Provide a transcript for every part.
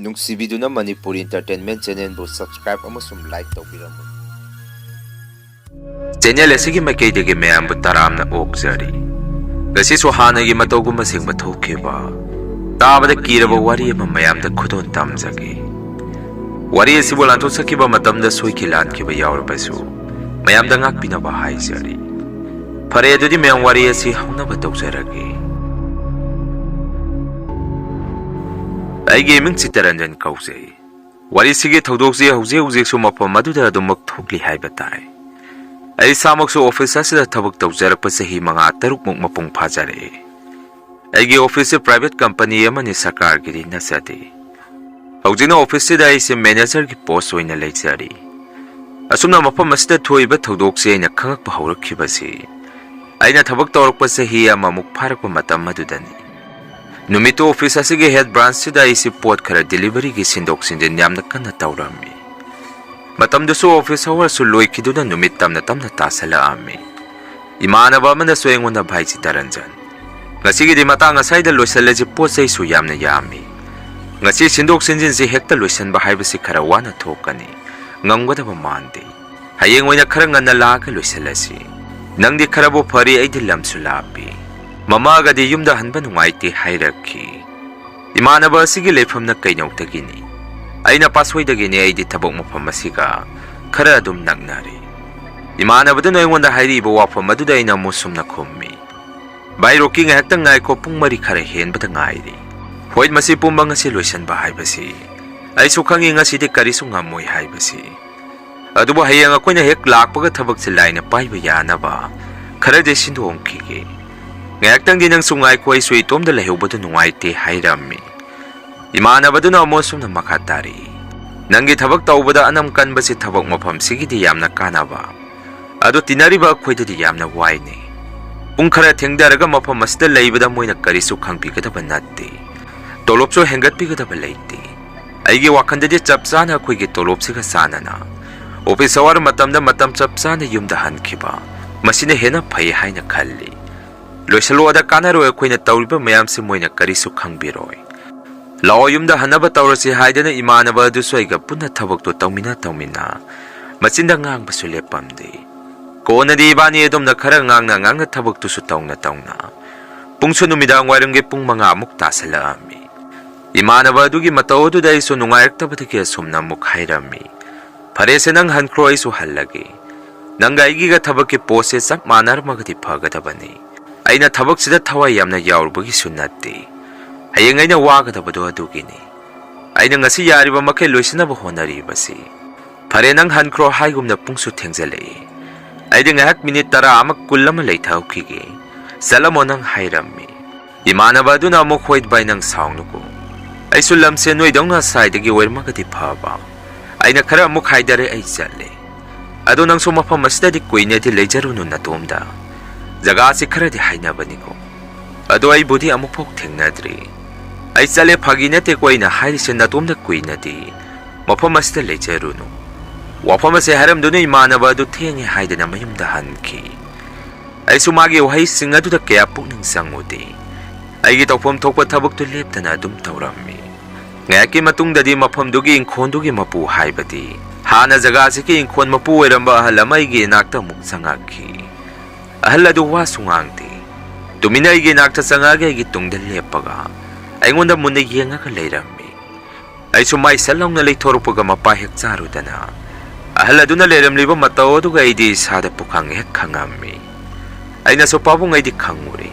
ꯅꯨꯡꯁꯤꯕꯤꯗꯨꯅ Manipuri entertainment ꯆꯦꯅꯦꯜꯕꯨ subscribe ꯑꯃꯁꯨꯡ like ꯇꯧꯕꯤꯔꯝꯃꯨ꯫ Channel ꯑꯁꯤꯒꯤ ꯃꯥꯏꯀꯩꯗꯒꯤ ꯃꯌꯥꯝꯕꯨ ꯇꯔꯥꯝꯅ ꯑꯣꯛꯆꯔꯤ꯫ ꯉꯁꯤꯁꯨ ꯍꯥꯟꯅꯒꯤ ꯃꯇꯧꯒꯨꯝꯕ ꯁꯦꯡꯕ ꯊꯣꯛꯈꯤꯕ ꯇꯥꯕꯗ ꯀꯤꯔꯕ ꯋꯥꯔꯤ ꯑꯃ ꯃꯌꯥꯝꯗ ꯈꯨꯗꯣꯟ ꯇꯝꯖꯒꯦ꯫ ꯋꯥꯔꯤ ꯑꯁꯤꯕꯨ ꯂꯥꯟꯊꯣꯛꯆꯈꯤꯕ ꯃꯇꯝꯗ ꯁꯣꯏꯈꯤ ꯂꯥꯟꯈꯤꯕ ꯌꯥꯎꯔꯕꯁꯨ ꯃꯌꯥꯝꯗ ꯉꯥꯛꯄꯤꯅꯕ ꯍꯥꯏꯖꯔꯤ꯫ ꯐꯔꯦ ꯑꯗꯨꯗꯤ ꯃꯌꯥꯝ ꯋꯥꯔꯤ ꯑꯁꯤ ꯍꯧꯅꯕ ꯇꯧꯖꯔꯒꯦ꯫ ꯑꯩꯒꯤ ꯏꯃꯤꯡ ꯆꯤꯠꯇꯔꯟꯖꯟ ꯀꯧꯖꯩ꯫ ꯋꯥꯔꯤꯁꯤꯒꯤ ꯊꯧꯗꯣꯛꯁꯤ ꯍꯧꯖꯤꯛꯁꯨ ꯃꯐꯝ ꯑꯗꯨꯗ ꯑꯗꯨꯃꯛ ꯊꯣꯛꯂꯤ ꯍꯥꯏꯕ ꯇꯥꯏ꯫ ꯑꯩ ꯏꯁꯥꯃꯛꯁꯨ ꯑꯣꯐꯤꯁ ꯑꯁꯤꯗ ꯊꯕꯛ ꯇꯧꯖꯔꯛꯄ ꯆꯍꯤ 5-6 ꯃꯄꯨꯡ ꯐꯥꯖꯔꯛꯑꯦ꯫ ꯑꯩꯒꯤ ꯑꯣꯐꯤꯁꯁꯤ ꯄ꯭ꯔꯥꯏꯚꯦꯠ ꯀꯝꯄꯅꯤ ꯑꯃꯅꯤ, ꯁꯔꯀꯥꯔꯒꯤꯗꯤ ꯅꯠꯆꯗꯦ꯫ ꯍꯧꯖꯤꯛꯅ ꯑꯣꯐꯤꯁꯁꯤꯗ ꯑꯩꯁꯦ ꯃꯦꯅꯦꯖꯔꯒꯤ ꯄꯣꯁ ꯑꯣꯏꯅ ꯂꯩꯖꯔꯤ꯫ ꯑꯁꯨꯝꯅ ꯃꯐꯝ ꯑꯁꯤꯗ ꯊꯣꯛꯏꯕ ꯊꯧꯗꯣꯛꯁꯤ ꯑꯩꯅ ꯈꯪꯂꯛꯄ ꯍꯧꯔꯛꯈꯤꯕꯁꯤ ꯑꯩꯅ ꯊꯕꯛ ꯇꯧꯔꯛꯄ ꯆꯍꯤ ꯑꯃꯃꯨꯛ ꯐꯥꯔꯛꯄ ꯃꯇꯝ ꯑꯗꯨꯗꯅꯤ꯫ ꯅꯨꯃꯤꯠꯇꯨ ꯑꯣꯐꯤꯁ ꯑꯁꯤꯒꯤ ꯍꯦꯗ ꯕ꯭ꯔꯥꯟꯁꯁꯤꯗ ꯑꯩꯁꯤ ꯄꯣꯠ ꯈꯔ ꯗꯤꯂꯤꯚꯔꯤꯒꯤ ꯁꯤꯟꯗꯣꯛ ꯁꯤꯟꯖꯤꯟ ꯌꯥꯝꯅ ꯀꯟꯅ ꯇꯧꯔꯝꯃꯤ꯫ ꯃꯇꯝꯗꯨꯁꯨ ꯑꯣꯐꯤꯁ ꯑꯋꯥꯔꯁꯨ ꯂꯣꯏꯈꯤꯗꯨꯅ ꯅꯨꯃꯤꯠ ꯇꯝꯅ ꯇꯥꯁꯜꯂꯛꯑꯝꯃꯤ꯫ ꯏꯃꯥꯟꯅꯕ ꯑꯃꯅꯁꯨ ꯑꯩꯉꯣꯟꯗ "ꯚꯥꯏ ꯆꯤꯠꯇꯔꯟꯖꯟ, ꯉꯁꯤꯒꯤꯗꯤ ꯃꯇꯥꯡ ꯑꯁꯥꯏꯗ ꯂꯣꯏꯁꯤꯜꯂꯁꯤ, ꯄꯣꯠ ꯆꯩꯁꯨ ꯌꯥꯝꯅ ꯌꯥꯝꯃꯤ꯫ ꯉꯁꯤ ꯁꯤꯟꯗꯣꯛ ꯁꯤꯟꯖꯤꯟꯁꯤ ꯍꯦꯛꯇ ꯂꯣꯏꯁꯤꯟꯕ ꯍꯥꯏꯕꯁꯤ ꯈꯔ ꯋꯥꯅ ꯊꯣꯛꯀꯅꯤ, ꯉꯝꯒꯗꯕ ꯃꯥꯟꯗꯦ꯫ ꯍꯌꯦꯡ ꯑꯣꯏꯅ ꯈꯔ ꯉꯟꯅ ꯂꯥꯛꯑꯒ ꯂꯣꯏꯁꯤꯜꯂꯁꯤ꯫ ꯅꯪꯗꯤ ꯈꯔꯕꯨ ꯐꯔꯤ, ꯑꯩꯗꯤ ꯂꯝꯁꯨ ꯂꯥꯞꯄꯤ, ꯃꯃꯥꯒꯗꯤ ꯌꯨꯝꯗ ꯍꯟꯕ ꯅꯨꯡꯉꯥꯏꯇꯦ" ꯍꯥꯏꯔꯛꯈꯤ꯫ ꯏꯃꯥꯟꯅꯕ ꯑꯁꯤꯒꯤ ꯂꯩꯐꯝꯅ ꯀꯩꯅꯧꯗꯒꯤꯅꯤ꯫ ꯑꯩꯅ ꯄꯥꯠꯁꯣꯏꯗꯒꯤꯅꯤ꯫ ꯑꯩꯗꯤ ꯊꯕꯛ ꯃꯐꯝ ꯑꯁꯤꯒ ꯈꯔ ꯑꯗꯨꯝ ꯅꯛꯅꯔꯦ꯫ ꯏꯃꯥꯟꯅꯕꯗꯨꯅ ꯑꯩꯉꯣꯟꯗ ꯍꯥꯏꯔꯤꯕ ꯋꯥꯐꯝ ꯑꯗꯨꯗ ꯑꯩꯅ ꯑꯃꯨꯛ ꯁꯨꯝꯅ ꯈꯨꯝꯃꯤ, "ꯚꯥꯏ ꯔꯣꯀꯤ, ꯉꯥꯏꯍꯥꯛꯇꯪ ꯉꯥꯏꯈꯣ, ꯄꯨꯡ 4 ꯈꯔ ꯍꯦꯟꯕꯗ ꯉꯥꯏꯔꯤ꯫ ꯍꯣꯏ, ꯃꯁꯤ ꯄꯨꯝꯕ ꯉꯁꯤ ꯂꯣꯏꯁꯤꯟꯕ ꯍꯥꯏꯕꯁꯤ ꯑꯩꯁꯨ ꯈꯪꯉꯤ ꯉꯁꯤꯗꯤ ꯀꯔꯤꯁꯨ ꯉꯝꯃꯣꯏ ꯍꯥꯏꯕꯁꯤ꯫ ꯑꯗꯨꯕꯨ ꯍꯌꯦꯡ ꯑꯩꯈꯣꯏꯅ ꯍꯦꯛ ꯂꯥꯛꯄꯒ ꯊꯕꯛꯁꯤ ꯂꯥꯏꯅ ꯄꯥꯏꯕ ꯌꯥꯅꯕ ꯈꯔꯗꯤ ꯁꯤꯟꯗꯣꯛꯈꯤꯒꯦ꯫ ꯉꯥꯏꯍꯥꯛꯇꯪꯗꯤ ꯅꯪꯁꯨ ꯉꯥꯏꯈꯣ, ꯑꯩꯁꯨ ꯏꯇꯣꯝꯗ ꯂꯩꯍꯧꯕꯗꯨ ꯅꯨꯡꯉꯥꯏꯇꯦ" ꯍꯥꯏꯔꯝꯃꯤ꯫ ꯏꯃꯥꯟꯅꯕꯗꯨꯅ ꯑꯃꯨꯛ ꯁꯨꯝꯅ ꯃꯈꯥ ꯇꯥꯔꯛꯏ, "ꯅꯪꯒꯤ ꯊꯕꯛ ꯇꯧꯕꯗ ꯑꯅꯝ ꯀꯟꯕꯁꯤ ꯊꯕꯛ ꯃꯐꯝꯁꯤꯒꯤꯗꯤ ꯌꯥꯝꯅ ꯀꯥꯟꯅꯕ, ꯑꯗꯨ ꯇꯤꯟꯅꯔꯤꯕ ꯑꯩꯈꯣꯏꯗꯗꯤ ꯌꯥꯝꯅ ꯋꯥꯏꯅꯦ꯫ ꯄꯨꯡ ꯈꯔ ꯊꯦꯡꯊꯔꯒ ꯃꯐꯝ ꯑꯁꯤꯗ ꯂꯩꯕꯗ ꯃꯣꯏꯅ ꯀꯔꯤꯁꯨ ꯈꯪꯕꯤꯒꯗꯕ ꯅꯠꯇꯦ, ꯇꯣꯂꯣꯞꯁꯨ ꯍꯦꯟꯒꯠꯄꯤꯒꯗꯕ ꯂꯩꯇꯦ꯫ ꯑꯩꯒꯤ ꯋꯥꯈꯜꯗꯗꯤ ꯆꯞ ꯆꯥꯅ ꯑꯩꯈꯣꯏꯒꯤ ꯇꯣꯂꯣꯞꯁꯤꯒ ꯆꯥꯟꯅꯅ ꯑꯣꯐꯤꯁ ꯑꯋꯥꯔ ꯃꯇꯝꯗ ꯃꯇꯝ ꯆꯞ ꯆꯥꯅ ꯌꯨꯝꯗ ꯍꯟꯈꯤꯕ, ꯃꯁꯤꯅ ꯍꯦꯟꯅ ꯐꯩ ꯍꯥꯏꯅ ꯈꯜꯂꯤ꯫ ꯂꯣꯏꯁꯤꯜꯂꯣꯗ, ꯀꯥꯟꯅꯔꯣꯏ, ꯑꯩꯈꯣꯏꯅ ꯇꯧꯔꯤꯕ ꯃꯌꯥꯝꯁꯤ ꯃꯣꯏꯅ ꯀꯔꯤꯁꯨ ꯈꯪꯕꯤꯔꯣꯏ꯫ ꯂꯥꯛꯑꯣ, ꯌꯨꯝꯗ ꯍꯟꯅꯕ ꯇꯧꯔꯁꯤ" ꯍꯥꯏꯗꯅ ꯏꯃꯥꯟꯅꯕ ꯑꯗꯨꯁꯨ ꯑꯩꯒ ꯄꯨꯟꯅ ꯊꯕꯛꯇꯨ ꯇꯧꯃꯤꯟꯅ ꯃꯆꯤꯟꯗ ꯉꯥꯡꯕꯁꯨ ꯂꯦꯞꯄꯝꯗꯦ꯫ ꯀꯣꯟꯅꯗꯤ ꯏꯕꯥꯅꯤ ꯑꯗꯨꯝꯅ ꯈꯔ ꯉꯥꯡꯅ ꯊꯕꯛꯇꯨꯁꯨ ꯇꯧꯅ ꯄꯨꯡꯁꯨ ꯅꯨꯃꯤꯗꯥꯡ ꯋꯥꯏꯔꯝꯒꯤ ꯄꯨꯡ 5 ꯇꯥꯁꯜꯂꯛꯑꯝꯃꯤ꯫ ꯏꯃꯥꯟꯅꯕ ꯑꯗꯨꯒꯤ ꯃꯇꯧ ꯑꯗꯨꯗ ꯑꯩꯁꯨ ꯅꯨꯡꯉꯥꯏꯔꯛꯇꯕꯗꯒꯤ ꯑꯁꯨꯝꯅ ꯑꯃꯨꯛ ꯍꯥꯏꯔꯝꯃꯤ, "ꯐꯔꯦꯁꯦ, ꯅꯪ ꯍꯟꯈ꯭ꯔꯣ, ꯑꯩꯁꯨ ꯍꯜꯂꯒꯦ꯫ ꯅꯪꯒ ꯑꯩꯒꯤꯒ ꯊꯕꯛꯀꯤ ꯄꯣꯠꯁꯦ ꯆꯞ ꯃꯥꯟꯅꯔꯝꯃꯒꯗꯤ ꯐꯒꯗꯕꯅꯤ꯫ ꯑꯩꯅ ꯊꯕꯛꯁꯤꯗ ꯊꯋꯥꯏ ꯌꯥꯝꯅ ꯌꯥꯎꯔꯨꯕꯒꯤꯁꯨ ꯅꯠꯇꯦ, ꯍꯌꯦꯡ ꯑꯩꯅ ꯋꯥꯒꯗꯕꯗꯣ ꯑꯗꯨꯒꯤꯅꯤ꯫ ꯑꯩꯅ ꯉꯁꯤ ꯌꯥꯔꯤꯕ ꯃꯈꯩ ꯂꯣꯏꯁꯤꯟꯅꯕ ꯍꯣꯠꯅꯔꯤꯕꯁꯤ꯫ ꯐꯔꯦ, ꯅꯪ ꯍꯟꯈ꯭ꯔꯣ" ꯍꯥꯏꯒꯨꯝꯅ ꯄꯨꯡꯁꯨ ꯊꯦꯡꯖꯜꯂꯛꯏ꯫ ꯑꯩꯗꯤ ꯉꯥꯏꯍꯥꯛ ꯃꯤꯅꯤꯠ 10 20 ꯂꯩꯊꯍꯧꯈꯤꯒꯦ, "ꯆꯠꯂꯝꯃꯣ ꯅꯪ" ꯍꯥꯏꯔꯝꯃꯤ꯫ ꯏꯃꯥꯟꯅꯕ ꯑꯗꯨꯅ ꯑꯃꯨꯛ, "ꯍꯣꯏ ꯚꯥꯏ, ꯅꯪ ꯁꯥꯎꯅꯨꯀꯣ, ꯑꯩꯁꯨ ꯂꯝꯁꯦ ꯅꯣꯏꯗꯧꯅ ꯁꯥꯏꯗꯒꯤ ꯑꯣꯏꯔꯝꯃꯒꯗꯤ ꯐꯕ" ꯑꯩꯅ ꯈꯔ ꯑꯃꯨꯛ ꯍꯥꯏꯗꯔꯦ꯫ ꯑꯩ ꯆꯠꯂꯦ꯫ "ꯑꯗꯣ ꯅꯪꯁꯨ ꯃꯐꯝ ꯑꯁꯤꯗꯗꯤ ꯀꯨꯏꯅꯗꯤ ꯂꯩꯖꯔꯨꯅꯨ ꯅꯇꯣꯝꯗ, ꯖꯒꯥꯁꯤ ꯈꯔꯗꯤ ꯍꯥꯏꯅꯕꯅꯤꯀꯣ꯫ ꯑꯗꯣ ꯑꯩꯕꯨꯗꯤ ꯑꯃꯨꯛꯐꯥꯎ ꯊꯦꯡꯅꯗ꯭ꯔꯤ." "ꯑꯩ ꯆꯠꯂꯦ, ꯐꯥꯒꯤ ꯅꯠꯇꯦꯀꯣ ꯑꯩꯅ ꯍꯥꯏꯔꯤꯁꯦ, ꯅꯇꯣꯝꯗ ꯀꯨꯏꯅꯗꯤ ꯃꯐꯝ ꯑꯁꯤꯗ ꯂꯩꯖꯔꯨꯅꯨ" ꯋꯥꯐꯝ ꯑꯁꯤ ꯍꯥꯏꯔꯝꯗꯨꯅ ꯏꯃꯥꯟꯅꯕ ꯑꯗꯨ ꯊꯦꯡꯉꯦ ꯍꯥꯏꯗꯅ ꯃꯌꯨꯝꯗ ꯍꯟꯈꯤ꯫ ꯑꯩꯁꯨ ꯃꯥꯒꯤ ꯋꯥꯍꯩꯁꯤꯡ ꯑꯗꯨꯗ ꯀꯌꯥ ꯄꯨꯛꯅꯤꯡ ꯆꯪꯉꯨꯗꯦ꯫ ꯑꯩꯒꯤ ꯇꯧꯐꯝ ꯊꯣꯛꯄ ꯊꯕꯛꯇꯨ ꯂꯦꯞꯇꯅ ꯑꯗꯨꯝ ꯇꯧꯔꯝꯃꯤ꯫ ꯉꯥꯏꯍꯥꯛꯀꯤ ꯃꯇꯨꯡꯗꯗꯤ ꯃꯐꯝꯗꯨꯒꯤ ꯏꯪꯈꯣꯜꯗꯨꯒꯤ ꯃꯄꯨ, ꯍꯥꯏꯕꯗꯤ ꯍꯥꯟꯅ ꯖꯒꯥꯁꯤꯒꯤ ꯏꯪꯈꯣꯜ ꯃꯄꯨ ꯑꯣꯏꯔꯝꯕ ꯑꯍꯜ ꯑꯃ ꯑꯩꯒꯤ ꯏꯅꯥꯛꯇ ꯑꯃꯨꯛ ꯆꯪꯉꯛꯈꯤ꯫ ꯑꯍꯜ ꯑꯗꯨ ꯋꯥꯁꯨ ꯉꯥꯡꯗꯦ, ꯇꯨꯃꯤꯟꯅ ꯑꯩꯒꯤ ꯏꯅꯥꯛꯇ ꯆꯪꯉꯛꯑꯒ ꯑꯩꯒꯤ ꯇꯨꯡꯗ ꯂꯦꯞꯄꯒ ꯑꯩꯉꯣꯟꯗ ꯃꯨꯟꯅ ꯌꯦꯡꯉꯒ ꯂꯩꯔꯝꯃꯤ꯫ ꯑꯩꯁꯨ ꯃꯥꯏ ꯁꯠ ꯂꯥꯎꯅ ꯂꯩꯊꯣꯔꯛꯄꯒ ꯃꯄꯥ ꯍꯦꯛ ꯆꯥꯔꯨꯗꯅ ꯑꯍꯜ ꯑꯗꯨꯅ ꯂꯩꯔꯝꯂꯤꯕ ꯃꯇꯧ ꯑꯗꯨꯒ ꯑꯩꯗꯤ ꯏꯁꯥꯗ ꯄꯨꯈꯪ ꯍꯦꯛ ꯈꯪꯉꯝꯃꯤ꯫ ꯑꯩꯅꯁꯨ, "ꯄꯥꯕꯨꯡ, ꯑꯩꯗꯤ ꯈꯪꯉꯨꯔꯦ,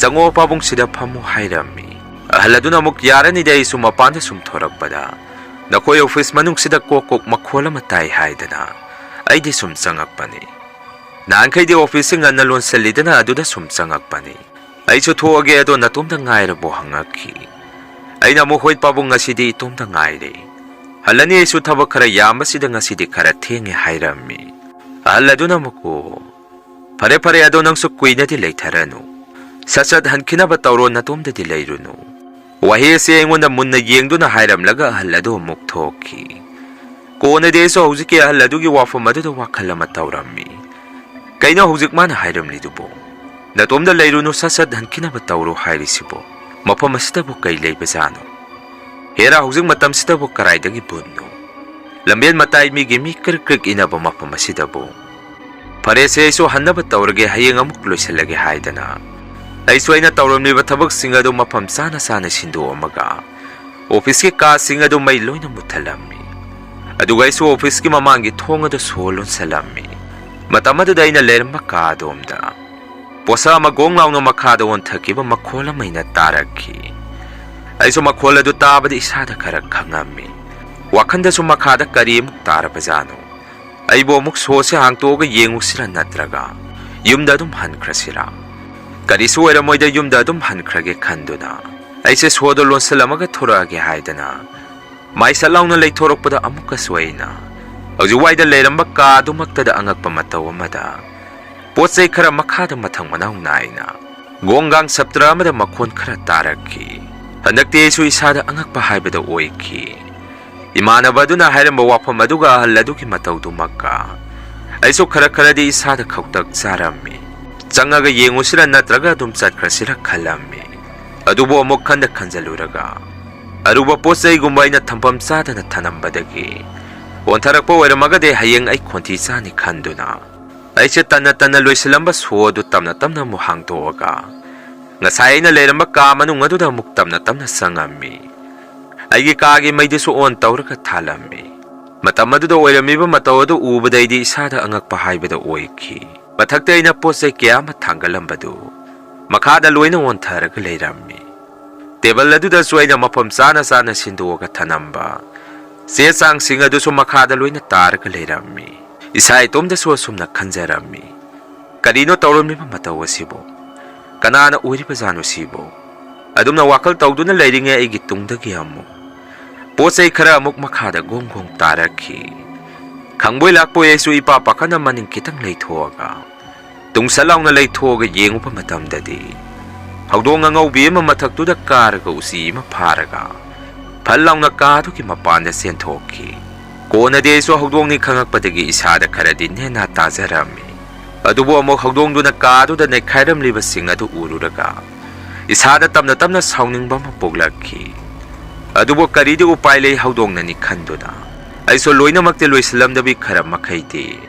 ꯆꯪꯉꯣ ꯄꯥꯕꯨꯡ, ꯁꯤꯗ ꯐꯝꯃꯨ" ꯍꯥꯏꯔꯝꯃꯤ꯫ ꯑꯍꯜ ꯑꯗꯨꯅ ꯑꯃꯨꯛ, "ꯌꯥꯔꯅꯤꯗ, ꯑꯩꯁꯨ ꯃꯄꯥꯟꯗ ꯁꯨꯝ ꯊꯣꯔꯛꯄꯗ ꯅꯈꯣꯏ ꯑꯣꯐꯤꯁ ꯃꯅꯨꯡꯁꯤꯗ ꯀꯣꯛ ꯃꯈꯣꯜ ꯑꯃ ꯇꯥꯏ ꯍꯥꯏꯗꯅ ꯑꯩꯗꯤ ꯁꯨꯝ ꯆꯪꯉꯛꯄꯅꯤ꯫ ꯅꯍꯥꯟꯈꯩꯗꯤ ꯑꯣꯐꯤꯁꯁꯤ ꯉꯟꯅ ꯂꯣꯟꯁꯤꯜꯂꯤꯗꯅ ꯑꯗꯨꯗ ꯁꯨꯝ ꯆꯪꯉꯛꯄꯅꯤ꯫ ꯑꯩꯁꯨ ꯊꯣꯛꯑꯒꯦ, ꯑꯗꯣ ꯅꯇꯣꯝꯇ ꯉꯥꯏꯔꯕꯣ" ꯍꯪꯉꯛꯈꯤ꯫ ꯑꯩꯅ ꯑꯃꯨꯛ, "ꯍꯣꯏ ꯄꯥꯕꯨꯡ, ꯉꯁꯤꯗꯤ ꯏꯇꯣꯝꯇ ꯉꯥꯏꯔꯦ, ꯍꯜꯂꯅꯤ, ꯑꯩꯁꯨ ꯊꯕꯛ ꯈꯔ ꯌꯥꯝꯕꯁꯤꯗ ꯉꯁꯤꯗꯤ ꯈꯔ ꯊꯦꯡꯉꯦ" ꯍꯥꯏꯔꯝꯃꯤ꯫ ꯑꯍꯜ ꯑꯗꯨꯅ ꯑꯃꯨꯛ, "ꯑꯣ, ꯐꯔꯦ, ꯑꯗꯣ ꯅꯪꯁꯨ ꯀꯨꯏꯅꯗꯤ ꯂꯩꯊꯔꯅꯨ, ꯁꯠ ꯍꯟꯈꯤꯅꯕ ꯇꯧꯔꯣ, ꯅꯇꯣꯝꯗꯗꯤ ꯂꯩꯔꯨꯅꯨ" ꯋꯥꯍꯩ ꯑꯁꯤ ꯑꯩꯉꯣꯟꯗ ꯃꯨꯟꯅ ꯌꯦꯡꯗꯨꯅ ꯍꯥꯏꯔꯝꯂꯒ ꯑꯍꯜ ꯑꯗꯨ ꯑꯃꯨꯛ ꯊꯣꯛꯈꯤ꯫ ꯀꯣꯟꯅꯗꯤ ꯑꯩꯁꯨ ꯍꯧꯖꯤꯛꯀꯤ ꯑꯍꯜ ꯑꯗꯨꯒꯤ ꯋꯥꯐꯝ ꯑꯗꯨꯗ ꯋꯥꯈꯜ ꯑꯃ ꯇꯧꯔꯝꯃꯤ꯫ ꯀꯩꯅꯣ ꯍꯧꯖꯤꯛ ꯃꯥꯅ ꯍꯥꯏꯔꯝꯂꯤꯗꯨꯕꯣ? ꯅꯇꯣꯝꯗ ꯂꯩꯔꯨꯅꯨ, ꯁꯠ ꯍꯟꯈꯤꯅꯕ ꯇꯧꯔꯣ ꯍꯥꯏꯔꯤꯁꯤꯕꯣ? ꯃꯐꯝ ꯑꯁꯤꯗꯕꯨ ꯀꯩ ꯂꯩꯕꯖꯥꯠꯅꯣ? Hera hujing matamsidabo karaidagi bunno. Lambian matay migi mi krik inaba mapamasidabo. Parese iso hanaba tawrage hayeng amuk loisalage haidana. Aiso ay na tawramliba tabag singado mapam sana sindu omaga. Office ki ka singado may loy na mutalami. Aduga iso office ki mamangi thongado solon salami. Matamado day na ler makadomda. Posa magong law na makado on takiba makola may nataraki. Aiso makola do tabad isada karak kangami. Wakanda so makada kari muk tarapazano. Ay bo muk sose hangtoga yenguk sila nadraga. Yumda dum hankrasira. Kari so era moida yumda dum hankrage kanduna. Ay se sodo lon salamaga torage haidana. May salaw na lay torok pada amuk kasway na. Auzi wayda layramba ka dumaktada angak pamatawa mada. Potsay kara makada matang manaw naina. Gonggang saptra mada makon kara taraki. Handakti iso isada angak pahaybada oiki. Imanaba duna hayramba wapam aduga haladuki mataw dumaka. Aiso kara di isada kautag sarami. Changaga yengu sila natraga dumsat kara sila kalami. Adubo amok kanda kanjaluraga. Aruba posay gumbay na tampam sada na tanambadagi. Ontarak po weramaga de hayeng ay konti sani kanduna. Ay siya tana loy silamba suodo tamna muhang towaga. Nga say na leramba ka manung adu da muktam na sangami. Ay gikagi may diso on tawra ka talami. Matamado da oirami ba matawado ubaday di isada angak pahay ba da oiki. Matagtay na po say kaya matanggalam ba do. Makada loy na on tara ka lerami. Tebal na do da suway na mapam sana sinduwa ka tanamba. Siya sang singa do so makada loy na tara ka lerami. Isa itom da suwasum na kanjarami. Kanino tawron mi ba matawa sibo. Kanana uri pa zano sibo. Adum na wakal tawdo na layring ay gitong dagiyamo. Posay kara amok makada gonggong taraki. Kangboy lakpo yesu ipapaka na maning kitang laytoga. Tung salaw na laytoga yengo pa matamdadi. Hawdo nga ngawbi mamatagdo da karaga usi maparaga. Palaw na kado ki mapanda sentoki. Kona de yesu hawdong ni kangak padagi isada kara din na natazarami. Adubo amok hawdong do na kado da na kairam libasing adu ururaga. Isada tamna sawning ba mapuglaki. Adubo karidi upay lay hawdong na ni kando na. Ay so loy na magtiloy salam dabi karam makaiti.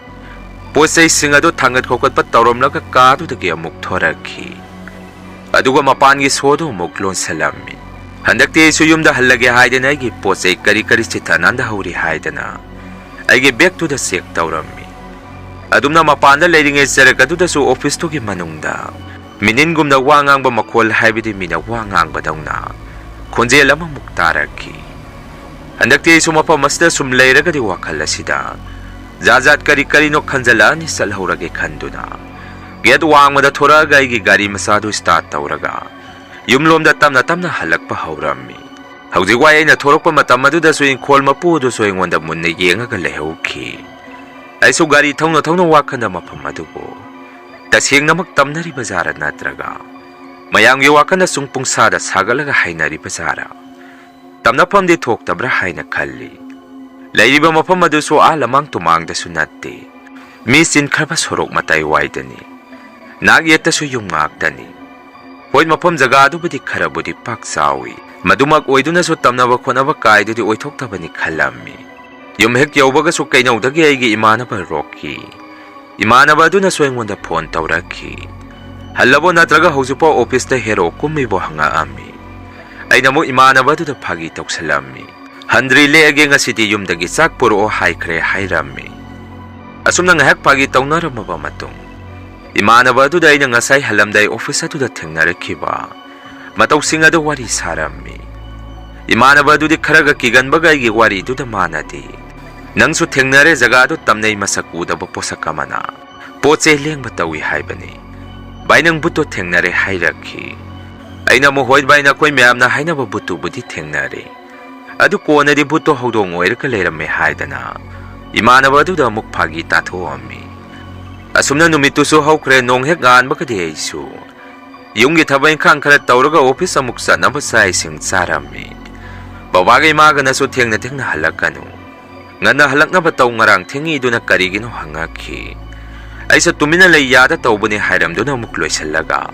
Posay singado tangat kokot pat tawram laga kado dagi amok toraki. Adugo mapangi sodo moklon salami. Handakti so yum da halagi haydana ay gi posay kari sita nanda hawri haydana. Ay gi back to the sek tawrami. Adum na mapanda layring ay saragado da so office to gi manungda. Miningum na wangang ba makol haybidi mina wangang ba daw na. Kunje lamang muktaraki. Handakti so mapamasda sumlayra ka di wakala sida. Zazat kari no kanjala ni salhawrage kanduna. Giyat wang mada thoraga ay gi gari masado start tawraga. Yumlom da tamna halak pa hawrami. Hawjiway ay na thorok pa matamado da so yung kol mapudo so yung wanda mun na yenga ka lehawki. Ay so gari tawno wakan na mapamadubo. Tasing na magtam na ribazara natraga. Mayang yawakan na sungpung sada sagalaga hay na ribazara. Tam na pam di tok tabra hay na kali. Layri ba mapamadu so alamang tumang da sunati. Misin karba sorok matay waydani. Nagyeta so yung magdani. Hoy mapam jagado ba di karabo di paksawi. Madumag oy do na so tam na bakon na bakay do di oy tok taba ni kalami. Yung hek yawaga so kay naudagi ay gi imana ba Rocky. Imana ba do na so yung wanda pon tawraki. Halabo na traga hauso pa office na hero kumibo hanga ami. Ay namo imana ba do da pagi tok salami. Handri le age nga siti yung dagi sak puro o hay kre hay rami. Asum na nga hek pagi taw na ramaba matong. Imana ba do day nga say halamday office to da teng narakiba. Mataw singa do wari sarami. Imana ba do di karaga kigan bagay gi wari do da manadi. Nang so teng nare jaga do tamnay masakuda ba po sa kamana. Potse leng batawi hay bani. Bay nang buto teng nare hay raki. Ay na mo hoy bay na koy mayam na hay na babuto budi teng nare. Adu ko na di buto hawdong oir kalera me hay dana. Imana ba do da mukpagi tato ami. Asum na numituso haw kre nong hek gaan bakadi ay su. Yung gitabay kang karat tawraga office sa muksa na basay sing sarami. Bawagay maga na so tiyang na halakano. Nga nahalak na bataw ngarang tingi do na karigin o hangaki. Ay sa tuminalay yata tawbo ni Hiram do na mukloy sa laga.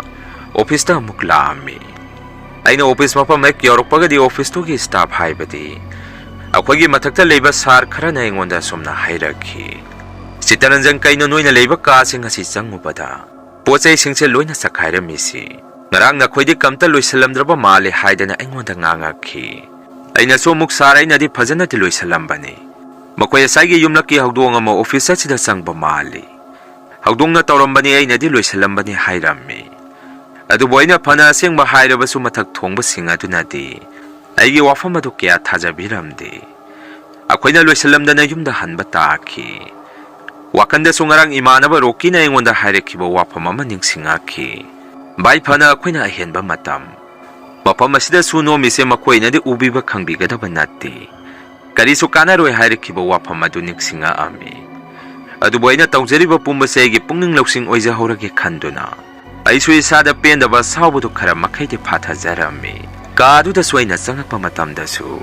Office na muklami. ꯑꯩꯅ office ꯃꯐꯝ ꯍꯦꯛ ꯌꯧꯔꯛꯄꯒꯗꯤ ꯑꯣꯐꯤꯁꯇꯨꯒꯤ staff ꯍꯥꯏꯕꯗꯤ ꯑꯩꯈꯣꯏꯒꯤ ꯃꯊꯛꯇ ꯂꯩꯕ ꯁꯥꯔ ꯈꯔꯅ ꯑꯩꯉꯣꯟꯗ ꯑꯁꯨꯝꯅ ꯍꯥꯏꯔꯛꯈꯤ, ꯆꯤꯠꯇꯔꯟꯖꯟ, ꯀꯩꯅꯣ ꯅꯣꯏꯅ ꯂꯩꯕ ꯀꯥꯁꯤꯡ ꯑꯁꯤ ꯆꯪꯉꯨꯕꯗ ꯄꯣꯠꯆꯩꯁꯤꯡꯁꯦ ꯂꯣꯏꯅ ꯆꯈꯥꯏꯔꯝꯃꯤꯁꯤ? ꯉꯔꯥꯡ ꯅꯈꯣꯏꯗꯤ ꯀꯝꯇ ꯂꯣꯏꯁꯤꯜꯂꯝꯗ꯭ꯔꯕ ꯃꯥꯜꯂꯦ ꯍꯥꯏꯗꯅ ꯑꯩꯉꯣꯟꯗ ꯉꯥꯡꯉꯛꯈꯤ꯫ ꯑꯩꯅꯁꯨ ꯑꯃꯨꯛ, ꯁꯥꯔ, ꯑꯩꯅꯗꯤ ꯐꯖꯅꯗꯤ ꯂꯣꯏꯁꯤꯜꯂꯝꯕꯅꯤ꯫ ꯃꯈꯣꯏ ꯑꯁꯥꯏꯒꯤ ꯌꯨꯝꯂꯛꯀꯤ ꯍꯧꯗꯣꯡ ꯑꯃ ꯑꯣꯐꯤꯁ ꯑꯁꯤꯗ ꯆꯪꯕ ꯃꯥꯜꯂꯤ꯫ ꯍꯧꯗꯣꯡꯅ ꯇꯧꯔꯝꯕꯅꯤ, ꯑꯩꯅꯗꯤ ꯂꯣꯏꯁꯤꯜꯂꯝꯕꯅꯤ ꯍꯥꯏꯔꯝꯃꯤ꯫ ꯑꯗꯨꯕꯨ ꯑꯩꯅ ꯐꯅ ꯑꯁꯦꯡꯕ ꯍꯥꯏꯔꯕꯁꯨ ꯃꯊꯛ ꯊꯣꯡꯕꯁꯤꯡ ꯑꯗꯨꯅꯗꯤ ꯑꯩꯒꯤ ꯋꯥꯐꯝ ꯑꯗꯨ ꯀꯌꯥ ꯊꯥꯖꯕꯤꯔꯝꯗꯦ꯫ ꯑꯩꯈꯣꯏꯅ ꯂꯣꯏꯁꯤꯜꯂꯝꯗꯅ ꯌꯨꯝꯗ ꯍꯟꯕ ꯇꯥꯈꯤ꯫ ꯋꯥꯈꯟꯗꯁꯨ ꯉꯔꯥꯡ ꯏꯃꯥꯟꯅꯕ ꯔꯣꯀꯤꯅ ꯑꯩꯉꯣꯟꯗ ꯍꯥꯏꯔꯛꯈꯤꯕ ꯋꯥꯐꯝ ꯑꯃ ꯅꯤꯡꯁꯤꯡꯉꯛꯈꯤ꯫ ꯚꯥꯏ, ꯐꯅ ꯑꯩꯈꯣꯏꯅ ꯑꯍꯦꯟꯕ ꯃꯐꯝ ꯑꯁꯤꯗꯁꯨ ꯅꯣꯝꯃꯤꯁꯦ ꯃꯈꯣꯏꯅꯗꯤ ꯎꯕꯤꯕ ꯈꯪꯕꯤꯒꯗꯕ ꯅꯠꯇꯦ, ꯀꯔꯤꯁꯨ ꯀꯥꯟꯅꯔꯣꯏ ꯍꯥꯏꯔꯛꯈꯤꯕ ꯋꯥꯐꯝ ꯑꯗꯨ ꯅꯤꯡꯁꯤꯡꯉꯛꯑꯝꯃꯤ꯫ ꯑꯗꯨꯕꯨ ꯑꯩꯅ ꯇꯧꯖꯔꯤꯕ ꯄꯨꯝꯕꯁꯦ ꯑꯩꯒꯤ ꯄꯨꯛꯅꯤꯡ ꯂꯧꯁꯤꯡ ꯑꯣꯏꯖꯍꯧꯔꯒꯦ ꯈꯟꯗꯨꯅ ꯑꯩꯁꯨ ꯏꯁꯥꯗ ꯄꯦꯟꯗꯕ ꯑꯁꯥꯎꯕꯗꯨ ꯈꯔ ꯃꯈꯩꯗꯤ ꯐꯥꯊꯖꯔꯝꯃꯤ꯫ ꯀꯥ ꯑꯗꯨꯗꯁꯨ ꯑꯩꯅ ꯆꯪꯉꯛꯄ ꯃꯇꯝꯗꯁꯨ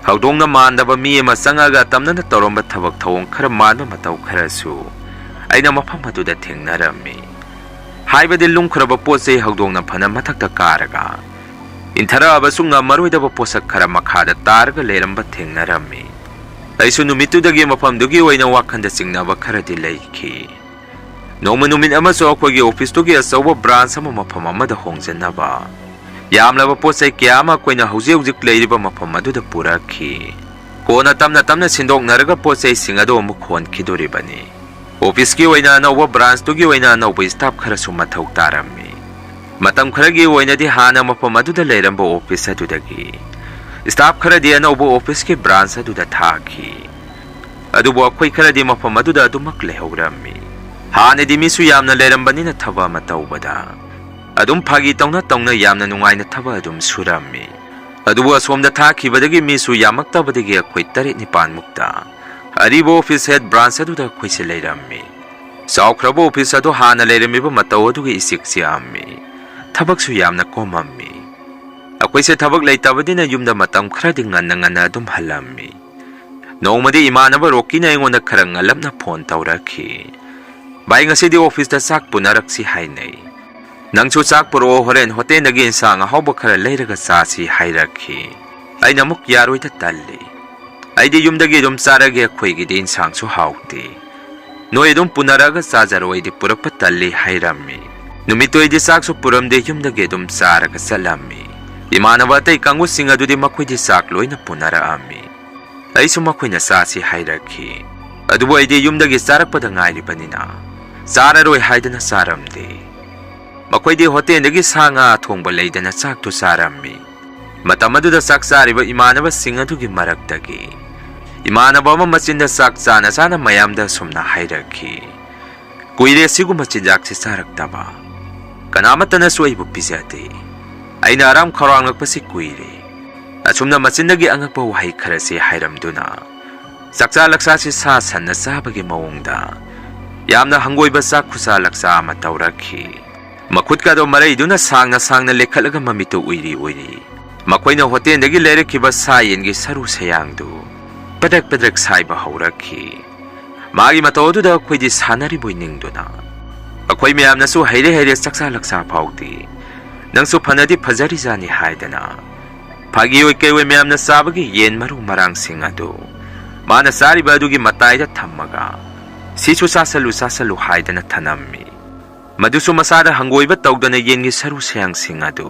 ꯍꯧꯗꯣꯡꯅ ꯃꯥꯟꯗꯕ ꯃꯤ ꯑꯃ ꯆꯪꯉꯒ ꯇꯝꯅꯅ ꯇꯧꯔꯝꯕ ꯊꯕꯛ ꯊꯧꯑꯣꯡ ꯈꯔ ꯃꯥꯟꯕ ꯃꯇꯧ ꯈꯔꯁꯨ ꯑꯩꯅ ꯃꯐꯝ ꯑꯗꯨꯗ ꯊꯦꯡꯅꯔꯝꯃꯤ꯫ ꯍꯥꯏꯕꯗꯤ ꯂꯨꯝꯈ꯭ꯔꯕ ꯄꯣꯠꯆꯩ ꯍꯧꯗꯣꯡꯅ ꯐꯅ ꯃꯊꯛꯇ ꯀꯥꯔꯒ ꯏꯟꯊꯔꯛꯑꯕꯁꯨ ꯉꯝꯃꯔꯣꯏꯗꯕ ꯄꯣꯠꯁꯛ ꯈꯔ ꯃꯈꯥꯗ ꯇꯥꯔꯒ ꯂꯩꯔꯝꯕ ꯊꯦꯡꯅꯔꯝꯃꯤ꯫ ꯑꯩꯁꯨ ꯅꯨꯃꯤꯠꯇꯨꯗꯒꯤ ꯃꯐꯝꯗꯨꯒꯤ ꯑꯣꯏꯅ ꯋꯥꯈꯟꯗ ꯆꯤꯡꯅꯕ ꯈꯔꯗꯤ ꯂꯩꯈꯤ꯫ ꯅꯣꯡꯃ ꯅꯨꯃꯤꯠ ꯑꯃꯁꯨ ꯑꯩꯈꯣꯏꯒꯤ ꯑꯣꯐꯤꯁꯇꯨꯒꯤ ꯑꯆꯧꯕ ꯕ꯭ꯔꯥꯟꯆ ꯑꯃ ꯃꯐꯝ ꯑꯃꯗ ꯍꯣꯡꯖꯟꯅꯕ ꯌꯥꯝꯂꯕ ꯄꯣꯠꯆꯩ ꯀꯌꯥ ꯑꯃ ꯑꯩꯈꯣꯏꯅ ꯍꯧꯖꯤꯛ ꯂꯩꯔꯤꯕ ꯃꯐꯝ ꯑꯗꯨꯗ ꯄꯨꯔꯛꯈꯤ꯫ ꯀꯣꯟꯅ ꯇꯞꯅ ꯁꯤꯟꯗꯣꯛꯅꯔꯒ ꯄꯣꯠꯆꯩꯁꯤꯡ ꯑꯗꯨ ꯑꯃꯨꯛ ꯍꯣꯟꯈꯤꯗꯣꯔꯤꯕꯅꯤ꯫ ꯑꯣꯐꯤꯁꯀꯤ ꯑꯣꯏꯅ ꯑꯅꯧꯕ, ꯕ꯭ꯔꯥꯟꯆꯇꯨꯒꯤ ꯑꯣꯏꯅ ꯑꯅꯧꯕ ꯁ꯭ꯇꯥꯐ ꯈꯔꯁꯨ ꯃꯊꯧ ꯇꯥꯔꯝꯃꯤ꯫ ꯃꯇꯝ ꯈꯔꯒꯤ ꯑꯣꯏꯅꯗꯤ ꯍꯥꯟꯅ ꯃꯐꯝ ꯑꯗꯨꯗ ꯂꯩꯔꯝꯕ ꯑꯣꯐꯤꯁ ꯑꯗꯨꯗꯒꯤ ꯁ꯭ꯇꯥꯐ ꯈꯔꯗꯤ ꯑꯅꯧꯕ ꯑꯣꯐꯤꯁꯀꯤ ꯕ꯭ꯔꯥꯟꯆ ꯑꯗꯨꯗ ꯊꯥꯈꯤ꯫ ꯑꯗꯨꯕꯨ ꯑꯩꯈꯣꯏ ꯈꯔꯗꯤ ꯃꯐꯝ ꯑꯗꯨꯗ ꯑꯗꯨꯃꯛ ꯂꯩꯍꯧꯔꯝꯃꯤ꯫ ꯍꯥꯟꯅꯗꯤ ꯃꯤꯁꯨ ꯌꯥꯝꯅ ꯂꯩꯔꯝꯕꯅꯤꯅ ꯊꯕꯛ ꯑꯃ ꯇꯧꯕꯗ ꯑꯗꯨꯝ ꯐꯥꯒꯤ ꯇꯧꯅ ꯌꯥꯝꯅ ꯅꯨꯡꯉꯥꯏꯅ ꯊꯕꯛ ꯑꯗꯨꯝ ꯁꯨꯔꯝꯃꯤ꯫ ꯑꯗꯨꯕꯨ ꯑꯁꯣꯝꯗ ꯊꯥꯈꯤꯕꯗꯒꯤ ꯃꯤꯁꯨ ꯌꯥꯝꯃꯛꯇꯕꯗꯒꯤ ꯑꯩꯈꯣꯏ 8-9ꯃꯨꯛꯇ ꯑꯔꯤꯕ ꯑꯣꯐꯤꯁ ꯍꯦꯗ ꯕ꯭ꯔꯥꯟꯆ ꯑꯗꯨꯗ ꯑꯩꯈꯣꯏꯁꯦ ꯂꯩꯔꯝꯃꯤ꯫ ꯆꯥꯎꯈ꯭ꯔꯕ ꯑꯣꯐꯤꯁ ꯑꯗꯨ ꯍꯥꯟꯅ ꯂꯩꯔꯝꯃꯤꯕ ꯃꯇꯧ ꯑꯗꯨꯒꯤ ꯏꯆꯤꯛ ꯆꯤꯛꯑꯝꯃꯤ꯫ ꯊꯕꯛꯁꯨ ꯌꯥꯝꯅ ꯀꯣꯝꯃꯝꯃꯤ꯫ ꯑꯩꯈꯣꯏꯁꯦ ꯊꯕꯛ ꯂꯩꯇꯕꯅꯤꯅ ꯌꯨꯝꯗ ꯃꯇꯝ ꯈꯔꯗꯤ ꯉꯟꯅ ꯑꯗꯨꯝ ꯍꯜꯂꯝꯃꯤ꯫ ꯅꯣꯡꯃꯗꯤ ꯏꯃꯥꯟꯅꯕ ꯔꯣꯀꯤꯅ ꯑꯩꯉꯣꯟꯗ ꯈꯔ ꯉꯜꯂꯞꯅ ꯐꯣꯟ ꯇꯧꯔꯛꯈꯤ꯫ ꯚꯥꯏ, ꯉꯁꯤꯗꯤ ꯑꯣꯐꯤꯁꯇ ꯆꯥꯛ ꯄꯨꯅꯔꯛꯁꯤ ꯍꯥꯏꯅꯩ꯫ ꯅꯪꯁꯨ ꯆꯥꯛ ꯄꯨꯔꯛꯑꯣ, ꯍꯣꯔꯦꯟ ꯍꯣꯇꯦꯜꯗꯒꯤ ꯏꯟꯁꯥꯡ ꯑꯍꯥꯎꯕ ꯈꯔ ꯂꯩꯔꯒ ꯆꯥꯁꯤ ꯍꯥꯏꯔꯛꯈꯤ꯫ ꯑꯩꯅ ꯑꯃꯨꯛ ꯌꯥꯔꯣꯏꯗ, ꯇꯜꯂꯤ, ꯑꯩꯗꯤ ꯌꯨꯝꯗꯒꯤ ꯑꯗꯨꯝ ꯆꯥꯔꯒꯦ, ꯑꯩꯈꯣꯏꯒꯤꯗꯤ ꯏꯟꯁꯥꯡꯁꯨ ꯍꯥꯎꯇꯦ, ꯅꯣꯏ ꯑꯗꯨꯝ ꯄꯨꯅꯔꯛꯑꯒ ꯆꯥꯖꯔꯣ, ꯑꯩꯗꯤ ꯄꯨꯔꯛꯄ ꯇꯜꯂꯤ ꯍꯥꯏꯔꯝꯃꯤ꯫ ꯅꯨꯃꯤꯠꯇꯨ ꯑꯩꯗꯤ ꯆꯥꯛꯁꯨ ꯄꯨꯔꯝꯗꯦ, ꯌꯨꯝꯗꯒꯤ ꯑꯗꯨꯝ ꯆꯥꯔꯒ ꯆꯠꯂꯝꯃꯤ꯫ ꯏꯃꯥꯟꯅꯕ ꯑꯇꯩ ꯀꯥꯡꯕꯨꯁꯤꯡ ꯑꯗꯨꯗꯤ ꯃꯈꯣꯏꯗꯤ ꯆꯥꯛ ꯂꯣꯏꯅ ꯄꯨꯅꯔꯛꯑꯝꯃꯤ꯫ ꯑꯩꯁꯨ ꯃꯈꯣꯏꯅ ꯆꯥꯁꯤ ꯍꯥꯏꯔꯛꯈꯤ꯫ ꯑꯗꯨꯕꯨ ꯑꯩꯗꯤ ꯌꯨꯝꯗꯒꯤ ꯆꯥꯔꯛꯄꯗ ꯉꯥꯏꯔꯤꯕꯅꯤꯅ ꯆꯥꯔꯔꯣꯏ ꯍꯥꯏꯗꯅ ꯆꯥꯔꯝꯗꯦ꯫ ꯃꯈꯣꯏꯗꯤ ꯍꯣꯇꯦꯜꯗꯒꯤ ꯁꯥ ꯉꯥ ꯑꯊꯣꯡꯕ ꯂꯩꯗꯅ ꯆꯥꯛꯇꯨ ꯆꯥꯔꯝꯃꯤ꯫ ꯃꯇꯝ ꯑꯗꯨꯗ ꯆꯥꯛ ꯆꯥꯔꯤꯕ ꯏꯃꯥꯟꯅꯕꯁꯤꯡ ꯑꯗꯨꯒꯤ ꯃꯔꯛꯇꯒꯤ ꯏꯃꯥꯟꯅꯕ ꯑꯃ ꯃꯆꯤꯟꯗ ꯆꯥꯛ ꯆꯥꯅ ꯃꯌꯥꯝꯗ ꯑꯁꯨꯝꯅ ꯍꯥꯏꯔꯛꯈꯤ, ꯀꯨꯏꯔꯦ ꯁꯤꯒꯨꯝꯕ ꯆꯤꯟꯖꯥꯛꯁꯤ ꯆꯥꯔꯛꯇꯕ, ꯀꯅꯥꯃꯠꯇꯅꯁꯨ ꯑꯩꯕꯨ ꯄꯤꯖꯗꯦ, ꯑꯩꯅ ꯑꯔꯥꯝ ꯈꯧꯔꯥꯡꯂꯛꯄꯁꯤ ꯀꯨꯏꯔꯦ꯫ ꯑꯁꯨꯝꯅ ꯃꯆꯤꯟꯗꯒꯤ ꯑꯉꯛꯄ ꯋꯥꯍꯩ ꯈꯔꯁꯤ ꯍꯥꯏꯔꯝꯗꯨꯅ ꯆꯥꯛꯆꯥ ꯂꯛꯆꯥꯁꯤ ꯁꯥ ꯁꯟꯅ ꯆꯥꯕꯒꯤ ꯃꯑꯣꯡꯗ ꯌꯥꯝꯅ ꯍꯪꯒꯣꯏꯕ ꯆꯥꯛ ꯈꯨꯆꯥ ꯂꯛꯆꯥ ꯑꯃ ꯇꯧꯔꯛꯈꯤ꯫ ꯃꯈꯨꯠꯀꯗꯣ ꯃꯔꯩꯗꯨꯅ ꯁꯥꯡꯅ ꯂꯦꯈꯠꯂꯒ ꯃꯃꯤꯠꯇꯨ ꯎꯏꯔꯤ꯫ ꯃꯈꯣꯏꯅ ꯍꯣꯇꯦꯜꯗꯒꯤ ꯂꯩꯔꯛꯈꯤꯕ ꯁꯥ ꯌꯦꯟꯒꯤ ꯁꯔꯨ ꯁꯌꯥꯡꯗꯨ ꯄꯗ꯭ꯔꯛ ꯁꯥꯏꯕ ꯍꯧꯔꯛꯈꯤ꯫ ꯃꯥꯒꯤ ꯃꯇꯧ ꯑꯗꯨꯗ ꯑꯩꯈꯣꯏꯗꯤ ꯁꯥꯟꯅꯔꯤꯕꯣꯏ ꯅꯤꯡꯗꯨꯅ ꯑꯩꯈꯣꯏ ꯃꯌꯥꯝꯅꯁꯨ ꯍꯩꯔꯦ ꯆꯥꯛꯆꯥ ꯂꯛꯆꯥ ꯐꯥꯎꯗꯤ ꯅꯪꯁꯨ ꯐꯅꯗꯤ ꯐꯖꯔꯤꯖꯥꯅꯤ ꯍꯥꯏꯗꯅ ꯐꯥꯒꯤ ꯑꯣꯏ ꯀꯩ ꯑꯣꯏ ꯃꯌꯥꯝꯅ ꯆꯥꯕꯒꯤ ꯌꯦꯟ ꯃꯔꯨ ꯃꯔꯥꯡꯁꯤꯡ ꯑꯗꯨ ꯃꯥꯅ ꯆꯥꯔꯤꯕ ꯑꯗꯨꯒꯤ ꯃꯇꯥꯏꯗ ꯊꯝꯃꯒ ꯁꯤꯁꯨ ꯆꯥꯁꯜꯂꯨ ꯍꯥꯏꯗꯅ ꯊꯅꯝꯃꯤ꯫ ꯃꯗꯨꯁꯨ ꯃꯁꯥꯗ ꯍꯪꯒꯣꯏꯕ ꯇꯧꯗꯅ ꯌꯦꯟꯒꯤ ꯁꯔꯨ ꯁꯌꯥꯡꯁꯤꯡ ꯑꯗꯨ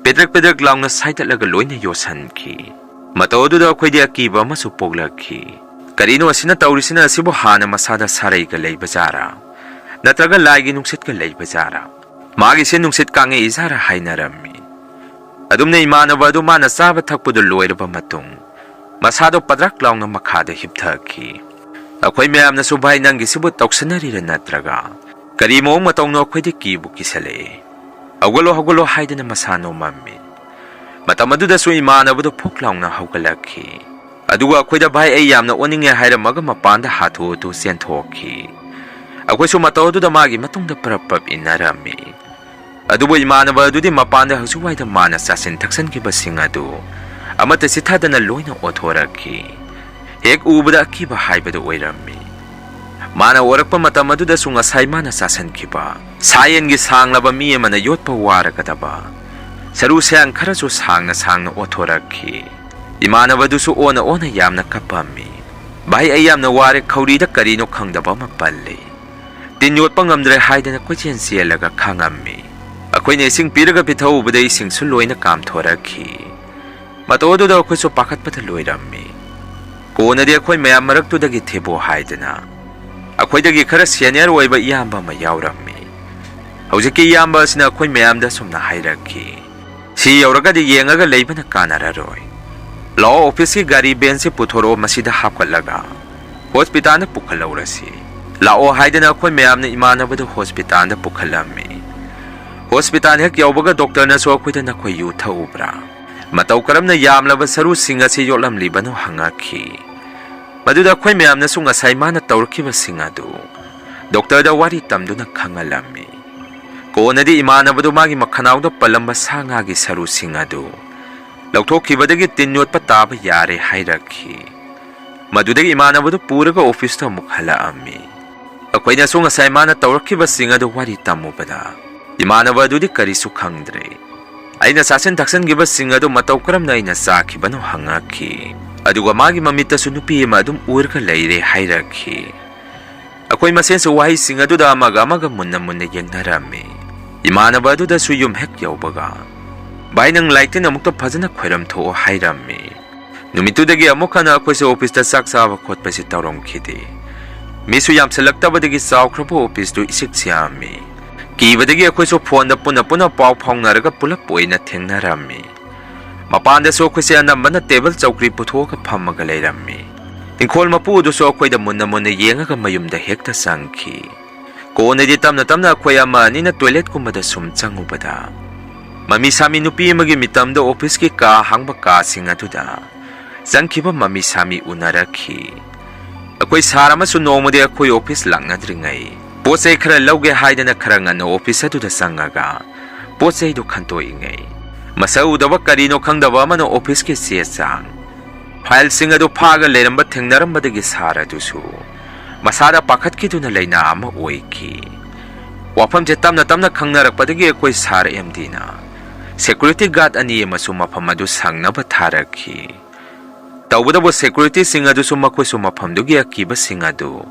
ꯄꯦꯗ꯭ꯔꯛ ꯂꯥꯎꯅ ꯁꯥꯏꯗꯠꯂꯒ ꯂꯣꯏꯅ ꯌꯣꯠꯁꯟꯈꯤ꯫ ꯃꯇꯧ ꯑꯗꯨꯗ ꯑꯩꯈꯣꯏꯗꯤ ꯑꯀꯤꯕ ꯑꯃꯁꯨ ꯄꯣꯛꯂꯛꯈꯤ꯫ ꯀꯔꯤꯅꯣ ꯑꯁꯤꯅ ꯇꯧꯔꯤꯁꯤꯅ? ꯑꯁꯤꯕꯨ ꯍꯥꯟꯅ ꯃꯁꯥꯗ ꯁꯥꯔꯩꯒ ꯂꯩꯕꯖꯥꯔꯥ, ꯅꯠꯇ꯭ꯔꯒ ꯂꯥꯏꯒꯤ ꯅꯨꯡꯁꯤꯠꯀ ꯂꯩꯕꯖꯥꯔꯥ, ꯃꯥꯒꯤꯁꯦ ꯅꯨꯡꯁꯤꯠ ꯀꯥꯡꯉꯛꯏꯖꯥꯔꯥ ꯍꯥꯏꯅꯔꯝꯃꯤ꯫ ꯑꯗꯨꯝꯅ ꯏꯃꯥꯟꯅꯕ ꯑꯗꯨ ꯃꯥꯅ ꯆꯥꯕ ꯊꯛꯄꯗꯨ ꯂꯣꯏꯔꯕ ꯃꯇꯨꯡ ꯃꯁꯥꯗꯣ ꯄꯗ꯭ꯔꯛ ꯂꯥꯎꯅ ꯃꯈꯥꯗ ꯍꯤꯞꯊꯈꯤ꯫ ꯑꯩꯈꯣꯏ ꯃꯌꯥꯝꯅꯁꯨ, ꯚꯥꯏ, ꯅꯪꯒꯤꯁꯤꯕꯨ ꯇꯧꯁꯟꯅꯔꯤꯔ ꯅꯠꯇ꯭ꯔꯒ ꯀꯔꯤ ꯃꯑꯣꯡ ꯃꯇꯧꯅꯣ? ꯑꯩꯈꯣꯏꯗꯤ ꯀꯤꯕꯨ ꯀꯤꯁꯜꯂꯛꯑꯦ, ꯍꯧꯒꯠꯂꯣ ꯍꯥꯏꯗꯅ ꯃꯁꯥ ꯅꯣꯝꯃꯝꯃꯤ꯫ ꯃꯇꯝ ꯑꯗꯨꯗꯁꯨ ꯏꯃꯥꯟꯅꯕꯗꯣ ꯐꯨꯛ ꯂꯥꯎꯅ ꯍꯧꯒꯠꯂꯛꯈꯤ꯫ ꯑꯗꯨꯒ ꯑꯩꯈꯣꯏꯗ, ꯚꯥꯏ, ꯑꯩ ꯌꯥꯝꯅ ꯑꯣꯟꯅꯤꯡꯉꯦ ꯍꯥꯏꯔꯝꯃꯒ ꯃꯄꯥꯟꯗ ꯍꯥꯊꯨ ꯆꯦꯟꯊꯣꯛꯈꯤ꯫ ꯑꯩꯈꯣꯏꯁꯨ ꯃꯇꯧ ꯑꯗꯨꯗ ꯃꯥꯒꯤ ꯃꯇꯨꯡꯗ ꯄ꯭ꯔꯞ ꯏꯟꯅꯔꯝꯃꯤ꯫ ꯑꯗꯨꯕꯨ ꯏꯃꯥꯟꯅꯕ ꯑꯗꯨꯗꯤ ꯃꯄꯥꯟꯗ ꯍꯧꯖꯤꯛꯋꯥꯏꯗ ꯃꯥꯅ ꯆꯥꯁꯤꯟ ꯊꯛꯆꯟꯈꯤꯕꯁꯤꯡ ꯑꯗꯨ ꯑꯃꯠꯇ ꯆꯤꯊꯗꯅ ꯂꯣꯏꯅ ꯑꯣꯊꯣꯔꯛꯈꯤ꯫ ꯍꯦꯛ ꯎꯕꯗ ꯑꯀꯤꯕ ꯍꯥꯏꯕꯗꯨ ꯑꯣꯏꯔꯝꯃꯤ꯫ ꯃꯥꯅ ꯑꯣꯔꯛꯄ ꯃꯇꯝ ꯑꯗꯨꯗꯁꯨ ꯉꯁꯥꯏ ꯃꯥꯅ ꯆꯥꯁꯟꯈꯤꯕ ꯁꯥ ꯌꯦꯟꯒꯤ ꯁꯥꯡꯂꯕ ꯃꯤ ꯑꯃꯅ ꯌꯣꯠꯄ ꯋꯥꯔꯒꯗꯕ Saru sayang kharasu sangna sangna othorakhi. Imanabadu ona ona yamna kapami. Bai ay yamna ware khawri da karino khangdaba mapalli. Tinyot pangamdre haidana kochen sielaga khangami. Akoy na ising piraga pithau bada ising suloy na kam thorakhi. Matodo da akoy so pakat pataloy rami. Kona di akoy mayam marakto dagi thebo haidana. Akoy dagi khara senior waiba iyamba mayaw rami. Haujiki iyamba asina akoy mayam da sumna hairakhi. Si yauraga di yengaga layba na kanararoy. Law office ki gari bensi puthoro masida hapkalaga. Hospital na pukhalawrasi. Lao haidana akoy mayam na imanabada hospital na pukhalami. Hospital hek yawbaga doctor na so akoy da nakoy yu thaubra. Mataw karam na yamlaba saru singa si yolam libano hangakhi. Maduda akoy mayam na sunga sayma na tawrkiba singa do. Doctor da wari tamdo na khangalami. Kona di imanabado magi makhanaw da palamba sangagi saru singa do. Lauthokibadagi tinyot pataba yare hairakhi. Madudagi imanabado puraga office ta mukhala ami. Akoy na sunga sayma na tawrkiba singa do wari tamubada. Imanabado di karisu khangdre. Aina sasen taksan giba singa do mataw karam na ina sakibano hangakhi. Aduga magi mamita sunupi madum urka layre hairakhi. Akoy masen sa wahi singa do da amaga munna yengnarami. Imanabado da suyum hek yawbaga. Bay nang lightin amukta phajana khwairam tho hairami. Numitudagi amukana akoy sa office ta saksaba khotpa si tawromkhidi. Misu yam salaktabadagi sawkhrapo office do isik siami. Kibadagi akoy so phone da puna paw phongnaraga pulap poina thengnarami. Mapanda so akoy sa nambana table chawkri puthoka phammaga leirami. Inkhol mapu do so akoy da munna yengaga mayumda hekta sangki. Kona di tamna akoy ama ni na toilet kumada sumchangubada. Mami sami nupi magi mitam da office ki ka hangba ka singa tuda. Zangkiba mami sami unarakhi. Akoy sarama su nomode akoy office langnadringai. Posay khara lauge haidana khara ngana office atu da sangaga. Posay do khanto ingay. Masau dawa karino khangdaba mana office ki siyasang. File singa do phaga leramba thengnaram badagi sara dusu. Masada pakhat ki duna leina ama oiki. Wafam je tamna khangnarak padagi akoy sara emdina. Security guard ani masu mafam adu sangnaba tharakhi. Tawbadabo security singa du sumakoy sumafam dugi akiba singa du.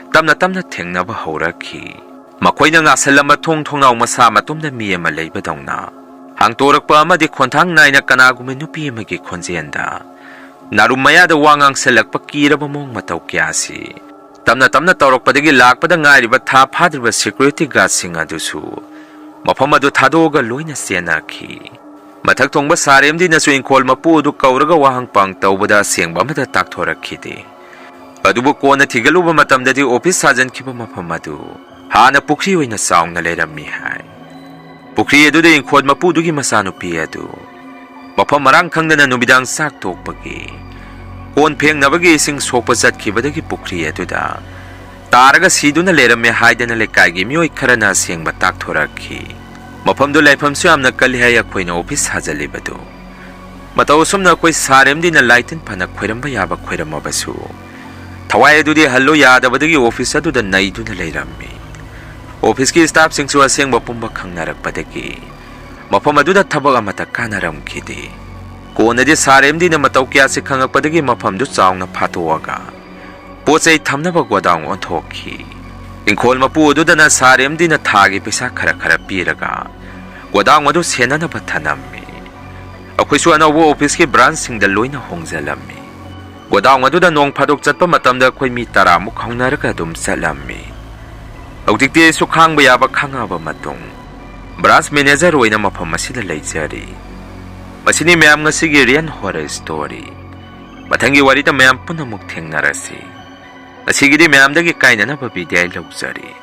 Tamna thengnaba haurakhi. Makoy na nga salama thongnaw masa matumda mi ama leiba dongna. Hangtorakpa amadi khonthang naina kanaguma nupi amagi khonjenda. Narumaya da wangang salakpa kiraba mong mataw kyasi. Tamna tawrakpadagi lakpada ngairiba tha phadriba security guard singa dusu. Mafam adu thadoga loina senakhi. Mathak thongba saremdi nasu inkhol mapu du kauraga wahang pang tawbada sengba mata takthorakhidi. Adubu kona thigaluba matamdadi office sajan khiba mafam adu hana pukri oina saungna lerammi hai. Pukri adu de inkhol mapu dugi masanupi adu. Mafam marang khangdana numidang sak tokpagi. Kon phengnabagi ising sokpa chatkibadagi pukri adu da. Taraga siduna leramme haidana lekaigi mioi kharana sengba takthorakhi. Mafamdu laifam su amna kali hai akoina office hajalibadu. Mataw sumna akoi saremdi na lightin phana khwairamba yaba khwairamabasu. Thawai adudi hallo yadabadagi office adu da naiduna leirammi. Office ki staff singsu asengba pumba khangnarakpadagi. Mafam adu da thabak amata kanaramkhidi. Konadi saremdi na mataw kya se khangakpadagi mafamdu chawna phatoaga. Posay thamnaba godaung onthokhi. Inkhol mapu adu dana saremdi na thagi pisa khara piraga. Godaung adu senana bathanammi. Akoy su anawbo office ki branch singda loina hongjalami. Godaung adu da nong phadok chatpa matamda akoy mi tara muk haunaraga dum salami. Audikti su khangba yaba khangaba matung. Branch manager oina mafam asida leijari. Masini mayam ngasigi rian horror story. Mathangi warita mayam punamuk thengnarasi. Asigidi mayamdagi kainana ba bidiyay laujari.